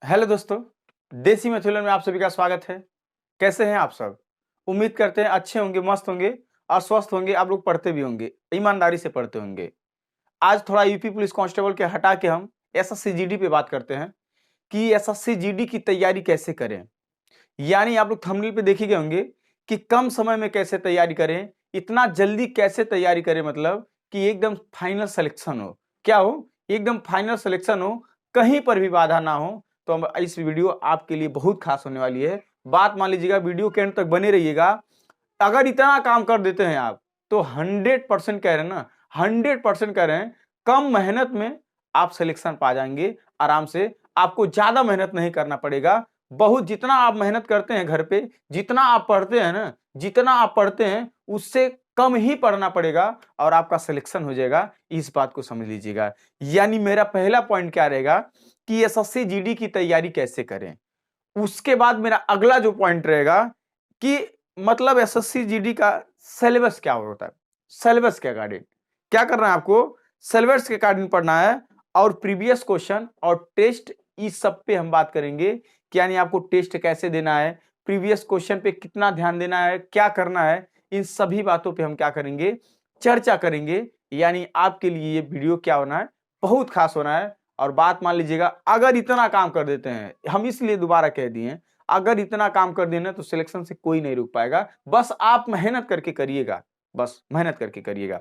Hello दोस्तों, देसी मैथुलन में आप सभी का स्वागत है। कैसे हैं आप सब? उम्मीद करते हैं अच्छे होंगे, मस्त होंगे और स्वस्थ होंगे। आप लोग पढ़ते भी होंगे, ईमानदारी से पढ़ते होंगे। आज थोड़ा यूपी पुलिस कांस्टेबल के हटा के हम एसएससी जीडी पे बात करते हैं कि एसएससी जीडी की तैयारी कैसे करें। यानी आप लोग थंबनेल पे देख ही गए होंगे कि कम समय में कैसे तैयारी करें, इतना जल्दी कैसे तैयारी करें, मतलब कि एकदम फाइनल सिलेक्शन हो। क्या हो? एकदम फाइनल सिलेक्शन हो, कहीं पर भी बाधा ना हो। तो हम इस वीडियो आपके लिए बहुत खास होने वाली है। बात मान लीजिएगा, वीडियो के अंत तक बने रहिएगा। अगर इतना काम कर देते हैं आप तो 100% कह रहे हैं ना, 100% कह रहे हैं, कम मेहनत में आप सिलेक्शन पा जाएंगे आराम से। आपको ज्यादा मेहनत नहीं करना पड़ेगा। बहुत जितना आप मेहनत करते हैं घर पे, जितना आप पढ़ते हैं ना, जितना आप पढ़ते हैं उससे कम ही पढ़ना पड़ेगा और आपका सिलेक्शन हो जाएगा। इस बात को समझ लीजिएगा। यानी मेरा पहला पॉइंट क्या रहेगा कि एसएससी जीडी की तैयारी कैसे करें। उसके बाद मेरा अगला जो पॉइंट रहेगा कि मतलब एसएससी जीडी का सिलेबस क्या होता है। सिलेबस के अकॉर्डिंग क्या करना है आपको, सिलेबस के अकॉर्डिंग पढ़ना है। और प्रीवियस क्वेश्चन और टेस्ट, इस सब पे हम बात करेंगे कि यानी आपको टेस्ट कैसे देना है, प्रीवियस क्वेश्चन पे कितना ध्यान देना है, क्या करना है। इन सभी बातों पे हम क्या करेंगे, चर्चा करेंगे। यानी आपके लिए ये वीडियो क्या होना है, बहुत खास होना है। और बात मान लीजिएगा, अगर इतना काम कर देते हैं, हम इसलिए दोबारा कह दिए, अगर इतना काम कर देना तो सिलेक्शन से कोई नहीं रुक पाएगा। बस आप मेहनत करके करिएगा, बस मेहनत करके करिएगा।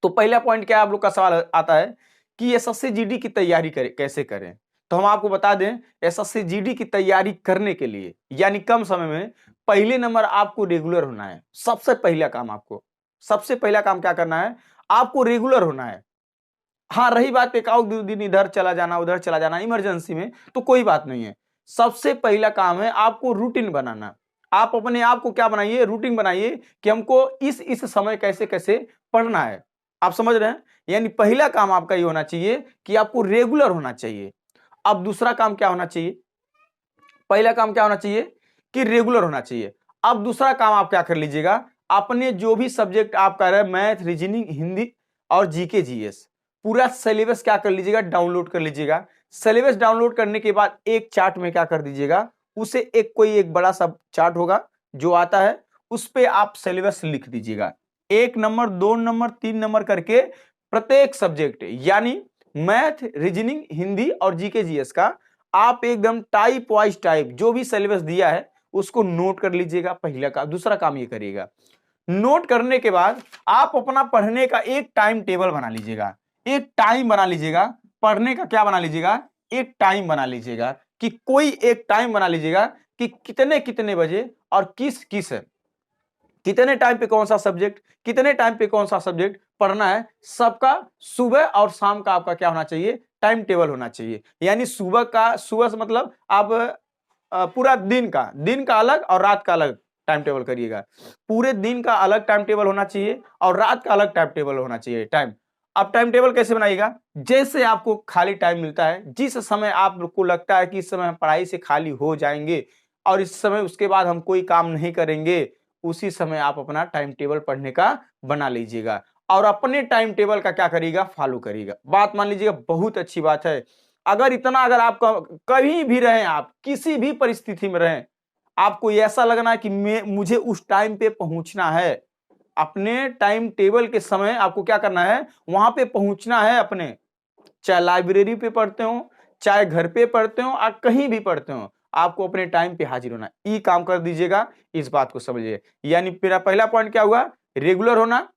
तो पहला पॉइंट क्या आप लोग का सवाल आता है कि एसएससी जीडी की तैयारी कैसे करें। तो हम आपको बता दें, एसएससी जीडी की तैयारी करने के लिए यानी कम समय में पहले नंबर आपको रेगुलर होना है। सबसे पहला काम आपको, सबसे पहला काम क्या करना है, आपको रेगुलर होना है। हाँ, रही बात एक आध दो दिन इधर चला जाना उधर चला जाना इमरजेंसी में, तो कोई बात नहीं है। सबसे पहला काम है आपको रूटीन बनाना। आप अपने आप को क्या बनाइए, रूटीन बनाइए कि हमको इस समय कैसे कैसे पढ़ना है। आप समझ रहे हैं? यानी पहला काम आपका ये होना चाहिए कि आपको रेगुलर होना चाहिए। अब दूसरा काम क्या होना चाहिए, पहला काम क्या होना चाहिए कि रेगुलर होना चाहिए। अब दूसरा काम आप क्या कर लीजिएगा, अपने जो भी सब्जेक्ट आप कर रहे हैं, मैथ, रीजनिंग, हिंदी और जीके जीएस, पूरा सिलेबस क्या कर लीजिएगा, डाउनलोड कर लीजिएगा। सिलेबस डाउनलोड करने के बाद एक चार्ट में क्या कर दीजिएगा, उसे एक बड़ा सा चार्ट होगा जो आता है, उस पे आप सिलेबस लिख दीजिएगा। 1 नंबर, 2 नंबर, 3 नंबर करके प्रत्येक सब्जेक्ट यानी मैथ, रीजनिंग, हिंदी और जीके जीएस का आप एकदम टाइप वाइज टाइप जो भी सिलेबस दिया है उसको नोट कर लीजिएगा। पहला का दूसरा काम ये करिएगा। नोट करने के बाद आप अपना पढ़ने का एक टाइम टेबल बना लीजिएगा। एक टाइम बना लीजिएगा पढ़ने का, क्या बना लीजिएगा, एक टाइम बना लीजिएगा कि कोई एक टाइम बना लीजिएगा कि कितने कितने बजे और किस किस कितने टाइम पे कौन सा सब्जेक्ट, कितने टाइम पे कौन सा सब्जेक्ट पढ़ना है। सबका सुबह और शाम का आपका क्या होना चाहिए, टाइम टेबल होना चाहिए। यानी सुबह से मतलब आप पूरा दिन का अलग और रात का अलग टाइम टेबल करिएगा। पूरे दिन का अलग टाइम टेबल होना चाहिए और रात का अलग टाइम टेबल होना चाहिए। टाइम, अब टाइम टेबल कैसे बनाइएगा, जैसे आपको खाली टाइम मिलता है, जिस समय आपको लगता है कि इस समय हम पढ़ाई से खाली हो जाएंगे और इस समय उसके बाद हम कोई काम नहीं करेंगे, उसी समय आप अपना टाइम टेबल पढ़ने का बना लीजिएगा और अपने टाइम टेबल का क्या करिएगा, फॉलो करिएगा। बात मान लीजिएगा, बहुत अच्छी बात है। अगर आप कहीं भी रहें, आप किसी भी परिस्थिति में रहें, आपको ऐसा लगना है कि मुझे उस टाइम पे पहुंचना है, अपने टाइम टेबल के समय आपको क्या करना है, वहां पे पहुंचना है अपने। चाहे लाइब्रेरी पे पढ़ते हो, चाहे घर पे पढ़ते हो, आप कहीं भी पढ़ते हो, आपको अपने टाइम पे हाजिर होना है। ये काम कर दीजिएगा, इस बात को समझिए। यानी मेरा पहला पॉइंट क्या हुआ, रेगुलर होना।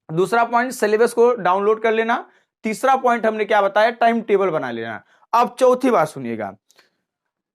दूसरा पॉइंट सिलेबस को डाउनलोड कर लेना। तीसरा पॉइंट हमने क्या बताया, टाइम टेबल बना लेना। अब चौथी बात सुनिएगा।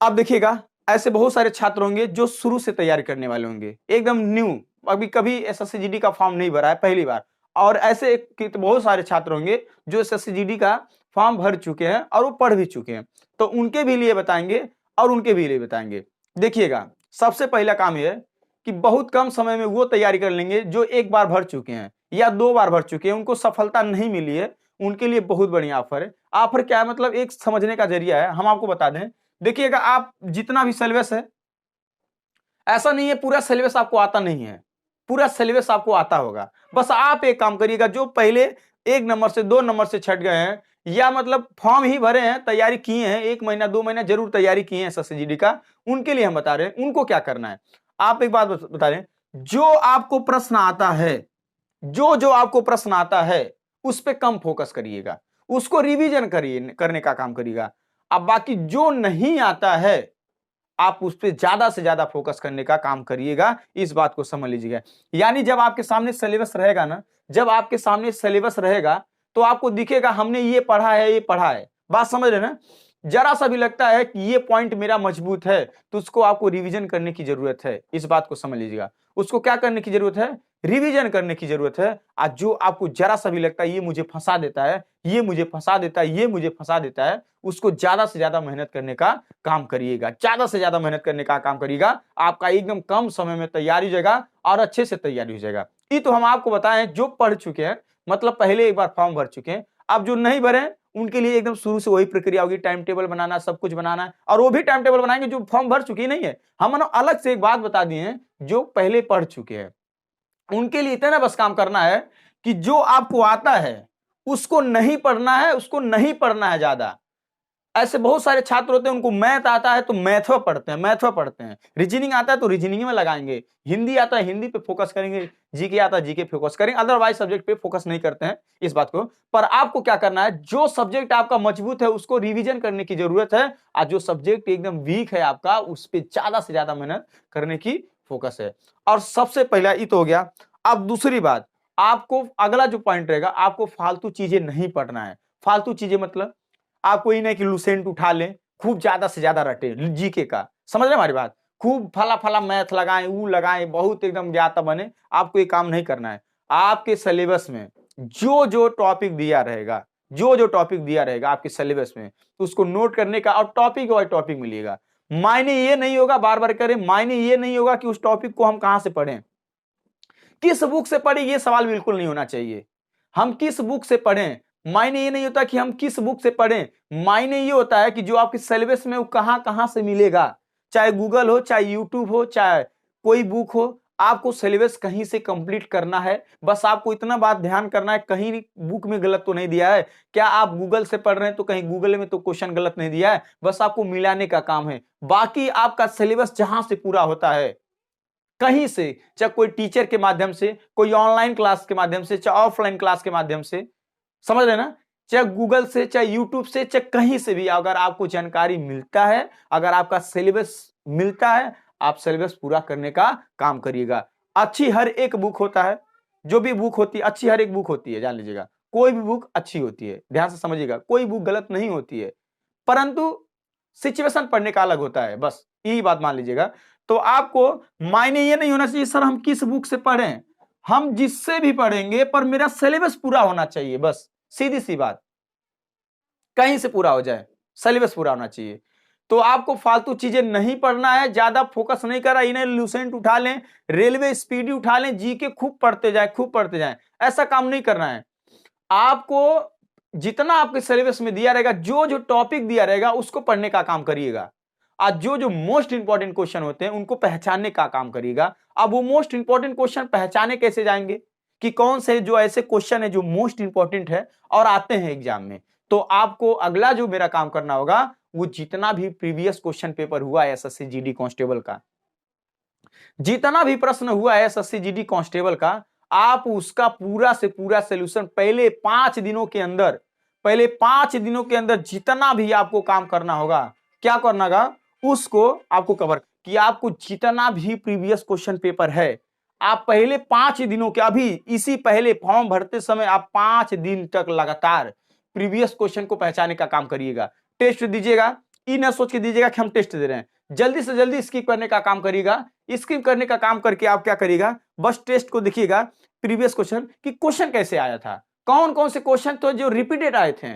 अब देखिएगा, ऐसे बहुत सारे छात्र होंगे जो शुरू से तैयारी करने वाले होंगे, एकदम न्यू, अभी कभी एसएससी जीडी का फॉर्म नहीं भरा है, पहली बार। और ऐसे बहुत सारे छात्र होंगे जो एसएससी जीडी का फॉर्म भर चुके हैं और वो पढ़ भी चुके हैं, तो उनके भी लिए बताएंगे और उनके भी लिए बताएंगे। देखिएगा, सबसे पहला काम यह है कि बहुत कम समय में वो तैयारी कर लेंगे जो एक बार भर चुके हैं या 2 बार भर चुके हैं, उनको सफलता नहीं मिली है, उनके लिए बहुत बढ़िया ऑफर है। ऑफर क्या है, मतलब एक समझने का जरिया है। हम आपको बता दें, देखिएगा, आप जितना भी सिलेबस है, ऐसा नहीं है पूरा सिलेबस आपको आता नहीं है, पूरा सिलेबस आपको आता होगा। बस आप एक काम करिएगा, जो पहले 1 नंबर से 2 नंबर से छट गए हैं या मतलब फॉर्म ही भरे हैं, तैयारी किए हैं, 1 महीना 2 महीना जरूर तैयारी किए हैं एसएससी जीडी का, उनके लिए हम बता रहे हैं उनको क्या करना है। आप एक बात बता रहे हैं, जो आपको प्रश्न आता है, जो आपको प्रश्न आता है उस पे कम फोकस करिएगा, उसको रिवीजन करने का काम करिएगा। अब बाकी जो नहीं आता है आप उस पर ज्यादा से ज्यादा फोकस करने का काम करिएगा, इस बात को समझ लीजिएगा। यानी जब आपके सामने सिलेबस रहेगा ना, जब आपके सामने सिलेबस रहेगा तो आपको दिखेगा हमने ये पढ़ा है, ये पढ़ा है, बात समझ रहे ना। जरा सा भी लगता है कि ये पॉइंट मेरा मजबूत है तो उसको आपको रिवीजन करने की जरूरत है, इस बात को समझ लीजिएगा। उसको क्या करने की जरूरत है, रिवीजन करने की जरूरत है। आज जो आपको जरा सा भी लगता है ये मुझे फंसा देता है, ये मुझे फंसा देता है, ये मुझे फंसा देता है, उसको ज्यादा से ज्यादा मेहनत करने का काम करिएगा, ज्यादा से ज्यादा मेहनत करने का काम करिएगा। आपका एकदम कम समय में तैयारी हो जाएगा और अच्छे से तैयारी हो जाएगा। ये तो हम आपको बताएं जो पढ़ चुके हैं, मतलब पहले एक बार फॉर्म भर चुके हैं। अब जो नहीं भरे उनके लिए एकदम शुरू से वही प्रक्रिया होगी, टाइम टेबल बनाना, सब कुछ बनाना है, और वो भी टाइम टेबल बनाएंगे जो फॉर्म भर चुके नहीं है। हम अलग से एक बात बता दिए हैं, जो पहले पढ़ चुके हैं उनके लिए इतना बस काम करना है कि जो आपको आता है उसको नहीं पढ़ना है, उसको नहीं पढ़ना है ज्यादा। ऐसे बहुत सारे छात्र होते हैं उनको मैथ आता है तो मैथ पढ़ते हैं, मैथ पढ़ते हैं, रीजनिंग आता है तो रीजनिंग में लगाएंगे, हिंदी आता है हिंदी पे फोकस करेंगे, जीके आता है जीके पे फोकस करेंगे, अदरवाइज सब्जेक्ट पे फोकस नहीं करते हैं, इस बात को। पर आपको क्या करना है, जो सब्जेक्ट आपका मजबूत है उसको रिवीजन करने की जरूरत है, और जो सब्जेक्ट एकदम वीक है आपका उस पर ज्यादा से ज्यादा मेहनत करने की फोकस है। और सबसे पहला ये तो हो गया। अब दूसरी बात, आपको अगला जो पॉइंट रहेगा, आपको फालतू चीजें नहीं पढ़ना है। फालतू चीजें मतलब आपको ये नहीं कि लुसेंट उठा लें, खूब ज्यादा से ज्यादा रटे जीके का, समझ रहे हमारी बात, खूब फला फला मैथ लगाएं, वो लगाएं, बहुत एकदम ज्ञाता बने, आपको ये काम नहीं करना है। आपके सिलेबस में जो जो टॉपिक दिया रहेगा, जो जो टॉपिक दिया रहेगा आपके सिलेबस में, उसको नोट करने का, और टॉपिक वाइज टॉपिक मिलेगा। मायने ये नहीं होगा, बार बार करें, मायने ये नहीं होगा कि उस टॉपिक को हम कहां से पढ़ें, किस बुक से पढ़े, ये सवाल बिल्कुल नहीं होना चाहिए। हम किस बुक से पढ़ें, मायने ये नहीं होता कि हम किस बुक से पढ़ें, मायने ये होता है कि जो आपके सिलेबस में वो कहां कहां से मिलेगा, चाहे गूगल हो, चाहे यूट्यूब हो, चाहे कोई बुक हो, आपको सिलेबस कहीं से कंप्लीट करना है। बस आपको इतना बात ध्यान करना है, कहीं बुक में गलत तो नहीं दिया है, क्या आप गूगल से पढ़ रहे हैं तो कहीं गूगल में तो क्वेश्चन गलत नहीं दिया है, बस आपको मिलाने का काम है। बाकी आपका सिलेबस जहां से पूरा होता है, कहीं से, चाहे कोई टीचर के माध्यम से, कोई ऑनलाइन क्लास के माध्यम से, चाहे ऑफलाइन क्लास के माध्यम से, समझ रहे ना, चाहे गूगल से, चाहे यूट्यूब से, चाहे कहीं से भी अगर आपको जानकारी मिलता है, अगर आपका सिलेबस मिलता है, आप सिलेबस पूरा करने का काम करिएगा। अच्छी हर एक बुक होता है, जो भी बुक होती है अच्छी हर एक बुक होती है, जान लीजिएगा, कोई भी बुक अच्छी होती है, ध्यान से समझिएगा, कोई बुक गलत नहीं होती है, परंतु सिचुएशन पढ़ने का अलग होता है, बस यही बात मान लीजिएगा। तो आपको मायने ये नहीं होना चाहिए सर हम किस बुक से पढ़ें, हम जिससे भी पढ़ेंगे पर मेरा सिलेबस पूरा होना चाहिए, बस सीधी सी बात, कहीं से पूरा हो जाए, सिलेबस पूरा होना चाहिए। तो आपको फालतू चीजें नहीं पढ़ना है, ज्यादा फोकस नहीं करा, इन्हें लुसेंट उठा लें, रेलवे स्पीडी उठा लें, जीके खूब पढ़ते जाए, खूब पढ़ते जाएं, ऐसा काम नहीं करना है। आपको जितना आपके सिलेबस में दिया रहेगा, जो जो टॉपिक दिया रहेगा उसको पढ़ने का काम करिएगा। आज जो जो मोस्ट इंपॉर्टेंट क्वेश्चन होते हैं उनको पहचानने का काम करिएगा। अब वो मोस्ट इंपॉर्टेंट क्वेश्चन पहचाने कैसे जाएंगे कि कौन से जो ऐसे क्वेश्चन है जो मोस्ट इंपॉर्टेंट है और आते हैं एग्जाम में, तो आपको अगला जो मेरा काम करना होगा, वो जितना भी प्रीवियस क्वेश्चन पेपर हुआ है एसएससी जीडी कांस्टेबल का, जितना भी प्रश्न हुआ है एसएससी जीडी कांस्टेबल का, आप उसका पूरा से पूरा सोल्यूशन पहले 5 दिनों के अंदर, पहले 5 दिनों के अंदर जितना भी आपको काम करना होगा, क्या करना होगा, उसको आपको कवर कि आपको जितना भी प्रीवियस क्वेश्चन पेपर है, आप पहले 5 दिनों के, अभी इसी पहले फॉर्म भरते समय आप 5 दिन तक लगातार प्रीवियस क्वेश्चन को पहचानने का काम करिएगा। टेस्ट दीजिएगा, ये ना सोच के दीजिएगा कि हम टेस्ट दे रहे हैं, जल्दी से जल्दी स्किप करने का काम करिएगा। स्किप करने का काम करके आप क्या करिएगा, बस टेस्ट को देखिएगा, प्रीवियस क्वेश्चन कि क्वेश्चन कैसे आया था, कौन कौन से क्वेश्चन तो जो रिपीटेड आए थे,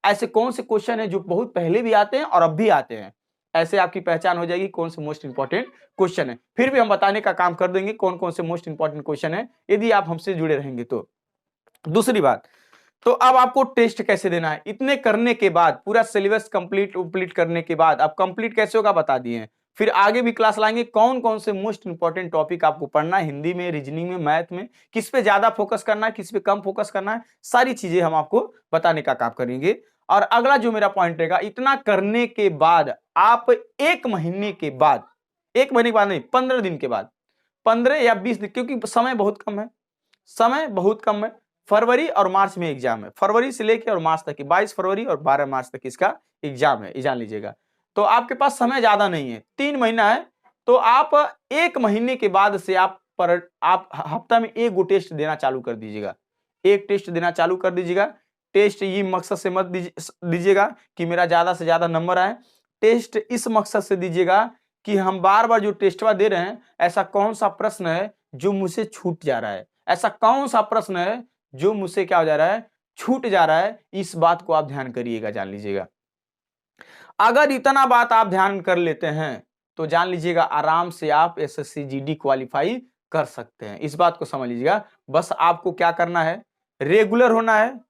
ऐसे कौन से क्वेश्चन है जो बहुत पहले भी आते हैं और अब भी आते हैं, ऐसे आपकी पहचान हो जाएगी कौन से मोस्ट इंपॉर्टेंट क्वेश्चन है। फिर भी हम बताने का काम कर देंगे कौन कौन से मोस्ट इंपॉर्टेंट क्वेश्चन है, यदि आप हमसे जुड़े रहेंगे तो। दूसरी बात, तो अब आपको टेस्ट कैसे देना है, इतने करने के बाद, पूरा सिलेबस कंप्लीट करने के बाद, अब कंप्लीट कैसे होगा बता दिए हैं। फिर आगे भी क्लास लाएंगे कौन कौन से मोस्ट इंपॉर्टेंट टॉपिक आपको पढ़ना है, हिंदी में, रीजनिंग में, मैथ में, किस पे ज्यादा फोकस करना है, किस पे कम फोकस करना है, सारी चीजें हम आपको बताने का काम करेंगे। और अगला जो मेरा पॉइंट रहेगा, इतना करने के बाद आप 1 महीने के बाद, 1 महीने के बाद नहीं, 15 दिन के बाद, 15 या 20 दिन, क्योंकि समय बहुत कम है, समय बहुत कम है। फरवरी और मार्च में एग्जाम है, फरवरी से लेकर और मार्च तक, 22 फरवरी और 12 मार्च तक इसका एग्जाम है, जान लीजिएगा। तो आपके पास समय ज्यादा नहीं है, 3 महीना है। तो आप 1 महीने के बाद से आप हफ्ता में 1 गो टेस्ट देना चालू कर दीजिएगा, 1 टेस्ट देना चालू कर दीजिएगा। टेस्ट ये मकसद से मत दीजिएगा कि मेरा ज्यादा से ज्यादा नंबर आए, टेस्ट इस मकसद से दीजिएगा कि हम बार बार जो टेस्टवा दे रहे हैं, ऐसा कौन सा प्रश्न है जो मुझसे छूट जा रहा है, ऐसा कौन सा प्रश्न है जो मुझसे क्या हो जा रहा है, छूट जा रहा है। इस बात को आप ध्यान करिएगा, जान लीजिएगा। अगर इतना बात आप ध्यान कर लेते हैं तो जान लीजिएगा आराम से आप एसएससी जीडी क्वालिफाई कर सकते हैं। इस बात को समझ लीजिएगा। बस आपको क्या करना है, रेगुलर होना है,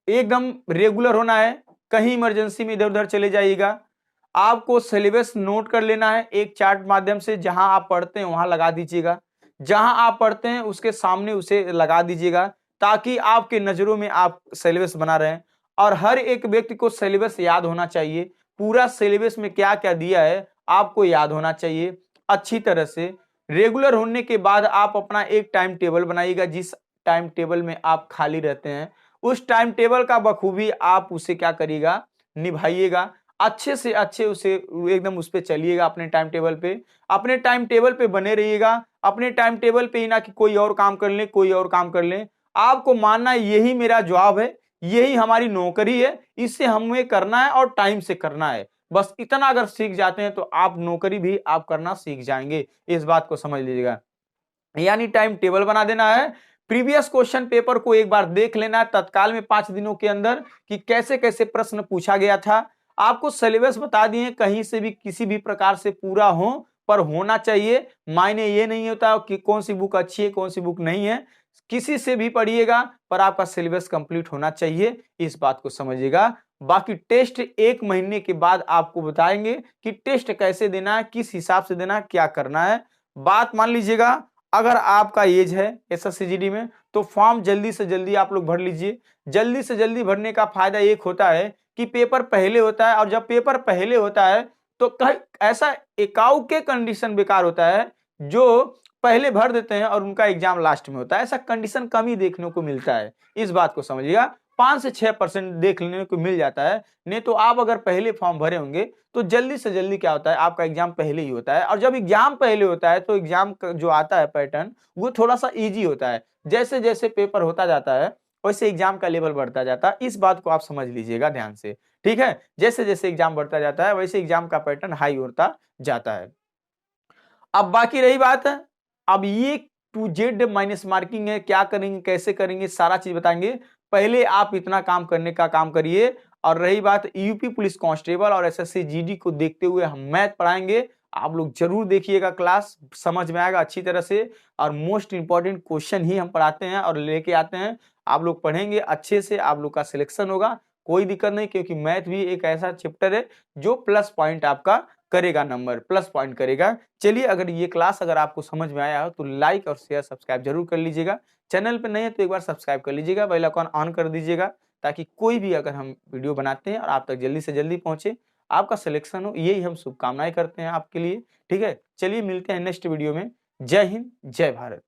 एकदम रेगुलर होना है। कहीं इमरजेंसी में इधर उधर चले जाइएगा। आपको सिलेबस नोट कर लेना है, एक चार्ट माध्यम से, जहां आप पढ़ते हैं वहां लगा दीजिएगा, जहां आप पढ़ते हैं उसके सामने उसे लगा दीजिएगा, ताकि आपके नजरों में आप सिलेबस बना रहे हैं। और हर एक व्यक्ति को सिलेबस याद होना चाहिए, पूरा सिलेबस में क्या क्या दिया है आपको याद होना चाहिए अच्छी तरह से। रेगुलर होने के बाद आप अपना एक टाइम टेबल बनाइएगा, जिस टाइम टेबल में आप खाली रहते हैं उस टाइम टेबल का बखूबी आप उसे क्या करिएगा, निभाइएगा, अच्छे से अच्छे उसे एकदम उस पे चलिएगा, अपने टाइम टेबल पे, अपने टाइम टेबल पे बने रहिएगा। अपने टाइम टेबल पे ही ना कि कोई और काम कर ले, कोई और काम कर ले। आपको मानना है यही मेरा जॉब है, यही हमारी नौकरी है, इससे हमें करना है और टाइम से करना है। बस इतना अगर सीख जाते हैं तो आप नौकरी भी आप करना सीख जाएंगे। इस बात को समझ लीजिएगा। यानी टाइम टेबल बना देना है, प्रीवियस क्वेश्चन पेपर को एक बार देख लेना है तत्काल में 5 दिनों के अंदर कि कैसे कैसे प्रश्न पूछा गया था। आपको सिलेबस बता दिए, कहीं से भी किसी भी प्रकार से पूरा हो पर होना चाहिए। मायने ये नहीं होता कि कौन सी बुक अच्छी है कौन सी बुक नहीं है, किसी से भी पढ़िएगा पर आपका सिलेबस कंप्लीट होना चाहिए। इस बात को समझिएगा। बाकी टेस्ट 1 महीने के बाद आपको बताएंगे कि टेस्ट कैसे देना है, किस हिसाब से देना है, क्या करना है। बात मान लीजिएगा, अगर आपका एज है एसएससी जीडी में तो फॉर्म जल्दी से जल्दी आप लोग भर लीजिए। जल्दी से जल्दी भरने का फायदा एक होता है कि पेपर पहले होता है, और जब पेपर पहले होता है तो ऐसा एकाउ के कंडीशन बेकार होता है जो पहले भर देते हैं और उनका एग्जाम लास्ट में होता है। ऐसा कंडीशन कम ही देखने को मिलता है। इस बात को समझिएगा। 5 से 6% देख लेने को मिल जाता है। नहीं तो आप अगर पहले फॉर्म भरे होंगे तो जल्दी से जल्दी क्या होता है, आपका एग्जाम पहले ही होता है। और जब एग्जाम पहले होता है तो एग्जाम जो आता है पैटर्न वो थोड़ा सा इजी होता है। जैसे जैसे पेपर होता जाता है वैसे एग्जाम का लेवल बढ़ता जाता है। इस बात को आप समझ लीजिएगा ध्यान से, ठीक है। जैसे जैसे एग्जाम बढ़ता जाता है वैसे एग्जाम का पैटर्न हाई होता जाता है। अब बाकी रही बात है, अब ये टू जेड माइनस मार्किंग है, क्या करेंगे कैसे करेंगे सारा चीज बताएंगे। पहले आप इतना काम करने का काम करिए। और रही बात यूपी पुलिस कांस्टेबल और एसएससी जीडी को देखते हुए हम मैथ पढ़ाएंगे, आप लोग जरूर देखिएगा, क्लास समझ में आएगा अच्छी तरह से। और मोस्ट इंपॉर्टेंट क्वेश्चन ही हम पढ़ाते हैं और लेके आते हैं। आप लोग पढ़ेंगे अच्छे से, आप लोग का सिलेक्शन होगा, कोई दिक्कत नहीं। क्योंकि मैथ भी एक ऐसा चैप्टर है जो प्लस पॉइंट आपका करेगा, नंबर प्लस पॉइंट करेगा। चलिए, अगर ये क्लास अगर आपको समझ में आया हो तो लाइक और शेयर सब्सक्राइब जरूर कर लीजिएगा। चैनल पे नहीं है तो एक बार सब्सक्राइब कर लीजिएगा, बेल आइकन ऑन कर दीजिएगा, ताकि कोई भी अगर हम वीडियो बनाते हैं और आप तक जल्दी से जल्दी पहुंचे, आपका सिलेक्शन हो, यही हम शुभकामनाएं करते हैं आपके लिए। ठीक है, चलिए मिलते हैं नेक्स्ट वीडियो में। जय हिंद, जय भारत।